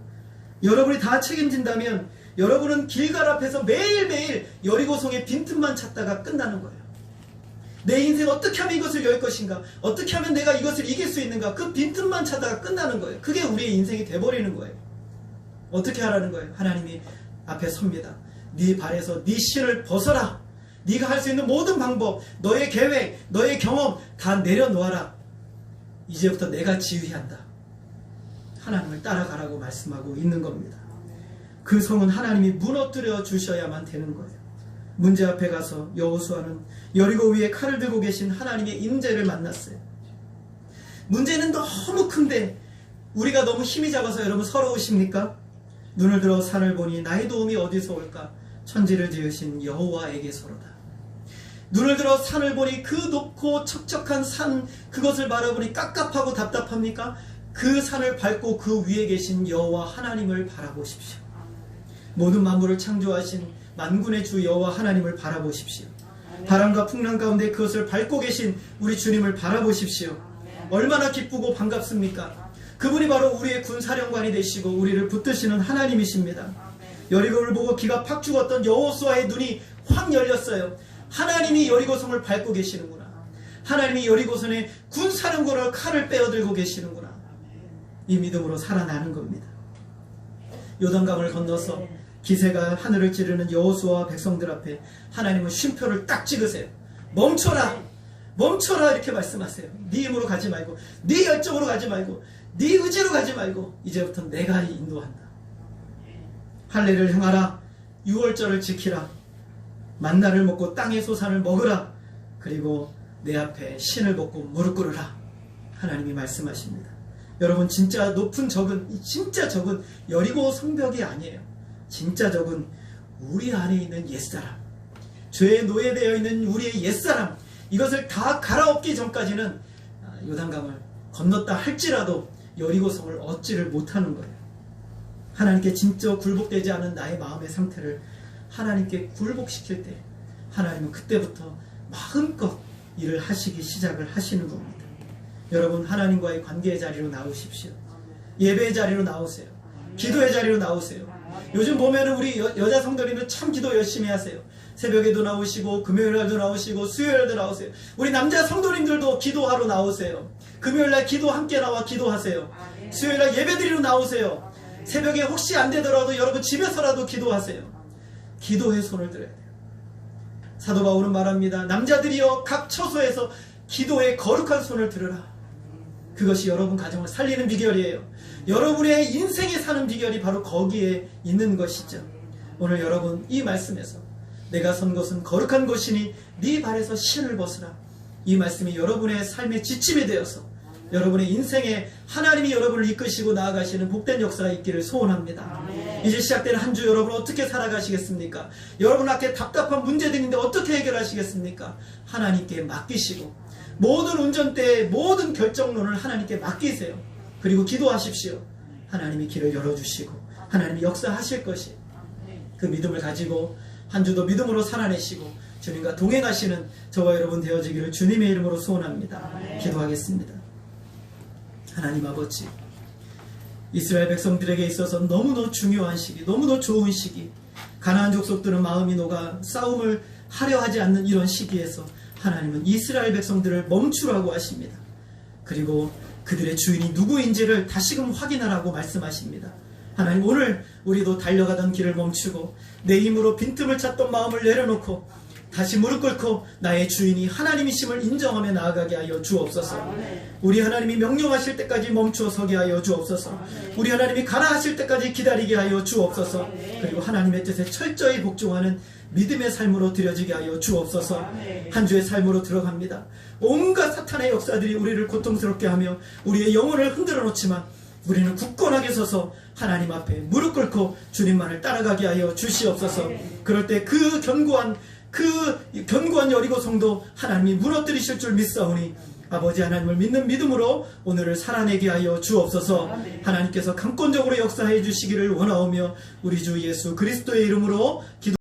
여러분이 다 책임진다면 여러분은 길갈 앞에서 매일매일 여리고성의 빈틈만 찾다가 끝나는 거예요. 내 인생 어떻게 하면 이것을 열 것인가? 어떻게 하면 내가 이것을 이길 수 있는가? 그 빈틈만 찾다가 끝나는 거예요. 그게 우리의 인생이 돼버리는 거예요. 어떻게 하라는 거예요? 하나님이 앞에 섭니다. 네 발에서 네 실을 벗어라. 네가 할 수 있는 모든 방법, 너의 계획, 너의 경험 다 내려놓아라. 이제부터 내가 지휘한다. 하나님을 따라가라고 말씀하고 있는 겁니다. 그 성은 하나님이 무너뜨려 주셔야만 되는 거예요. 문제 앞에 가서 여호수아는 여리고 위에 칼을 들고 계신 하나님의 임재를 만났어요. 문제는 너무 큰데 우리가 너무 힘이 작아서 여러분 서러우십니까? 눈을 들어 산을 보니 나의 도움이 어디서 올까? 천지를 지으신 여호와에게서로다. 눈을 들어 산을 보니 그 높고 척척한 산, 그것을 바라보니 깝깝하고 답답합니까? 그 산을 밟고 그 위에 계신 여호와 하나님을 바라보십시오. 모든 만물을 창조하신 만군의 주 여호와 하나님을 바라보십시오. 바람과 풍랑 가운데 그것을 밟고 계신 우리 주님을 바라보십시오. 얼마나 기쁘고 반갑습니까? 그분이 바로 우리의 군사령관이 되시고 우리를 붙드시는 하나님이십니다. 여리고를 보고 기가 팍 죽었던 여호수아의 눈이 확 열렸어요. 하나님이 여리고성을 밟고 계시는구나. 하나님이 여리고성의 군사령관을 칼을 빼어들고 계시는구나. 이 믿음으로 살아나는 겁니다. 요단강을 건너서 기세가 하늘을 찌르는 여호수아와 백성들 앞에 하나님은 쉼표를 딱 찍으세요. 멈춰라. 멈춰라 이렇게 말씀하세요. 네 힘으로 가지 말고, 네 열정으로 가지 말고, 네 의지로 가지 말고 이제부터 내가 인도한다. 할례를 행하라. 유월절을 지키라. 만나를 먹고 땅의 소산을 먹으라. 그리고 내 앞에 신을 벗고 무릎 꿇으라. 하나님이 말씀하십니다. 여러분, 진짜 높은 적은, 진짜 적은 여리고 성벽이 아니에요. 진짜 적은 우리 안에 있는 옛사람, 죄에 노예되어 있는 우리의 옛사람, 이것을 다 갈아엎기 전까지는 요단강을 건넜다 할지라도 여리고성을 얻지를 못하는 거예요. 하나님께 진짜 굴복되지 않은 나의 마음의 상태를 하나님께 굴복시킬 때 하나님은 그때부터 마음껏 일을 하시기 시작을 하시는 겁니다. 여러분, 하나님과의 관계의 자리로 나오십시오. 예배의 자리로 나오세요. 기도의 자리로 나오세요. 요즘 보면은 우리 여자 성도님들 참 기도 열심히 하세요. 새벽에도 나오시고 금요일날도 나오시고 수요일날도 나오세요. 우리 남자 성도님들도 기도하러 나오세요. 금요일날 기도 함께 나와 기도하세요. 수요일날 예배드리러 나오세요. 새벽에 혹시 안 되더라도 여러분 집에서라도 기도하세요. 기도의 손을 들어야 돼요. 사도 바울은 말합니다. 남자들이여 각 처소에서 기도의 거룩한 손을 들으라. 그것이 여러분 가정을 살리는 비결이에요. 여러분의 인생에 사는 비결이 바로 거기에 있는 것이죠. 오늘 여러분 이 말씀에서 내가 선 곳은 거룩한 곳이니 네 발에서 신을 벗으라. 이 말씀이 여러분의 삶의 지침이 되어서 여러분의 인생에 하나님이 여러분을 이끄시고 나아가시는 복된 역사가 있기를 소원합니다. 이제 시작되는 한 주 여러분 어떻게 살아가시겠습니까? 여러분 앞에 답답한 문제들이 있는데 어떻게 해결하시겠습니까? 하나님께 맡기시고 모든 운전대의 모든 결정론을 하나님께 맡기세요. 그리고 기도하십시오. 하나님이 길을 열어주시고 하나님이 역사하실 것이, 그 믿음을 가지고 한 주도 믿음으로 살아내시고 주님과 동행하시는 저와 여러분 되어지기를 주님의 이름으로 소원합니다. 기도하겠습니다. 하나님 아버지, 이스라엘 백성들에게 있어서 너무너무 중요한 시기, 너무너무 좋은 시기, 가나안 족속들은 마음이 녹아 싸움을 하려 하지 않는 이런 시기에서 하나님은 이스라엘 백성들을 멈추라고 하십니다. 그리고 그들의 주인이 누구인지를 다시금 확인하라고 말씀하십니다. 하나님, 오늘 우리도 달려가던 길을 멈추고 내 힘으로 빈틈을 찾던 마음을 내려놓고 다시 무릎 꿇고 나의 주인이 하나님이심을 인정하며 나아가게 하여 주옵소서. 우리 하나님이 명령하실 때까지 멈추어 서게 하여 주옵소서. 우리 하나님이 가라 하실 때까지 기다리게 하여 주옵소서. 그리고 하나님의 뜻에 철저히 복종하는 믿음의 삶으로 드려지게 하여 주옵소서. 한 주의 삶으로 들어갑니다. 온갖 사탄의 역사들이 우리를 고통스럽게 하며 우리의 영혼을 흔들어 놓지만 우리는 굳건하게 서서 하나님 앞에 무릎 꿇고 주님만을 따라가게 하여 주시옵소서. 그럴 때 그 견고한 여리고 성도 하나님이 무너뜨리실 줄 믿사오니 아버지 하나님을 믿는 믿음으로 오늘을 살아내게 하여 주옵소서. 하나님께서 강권적으로 역사해 주시기를 원하오며 우리 주 예수 그리스도의 이름으로 기도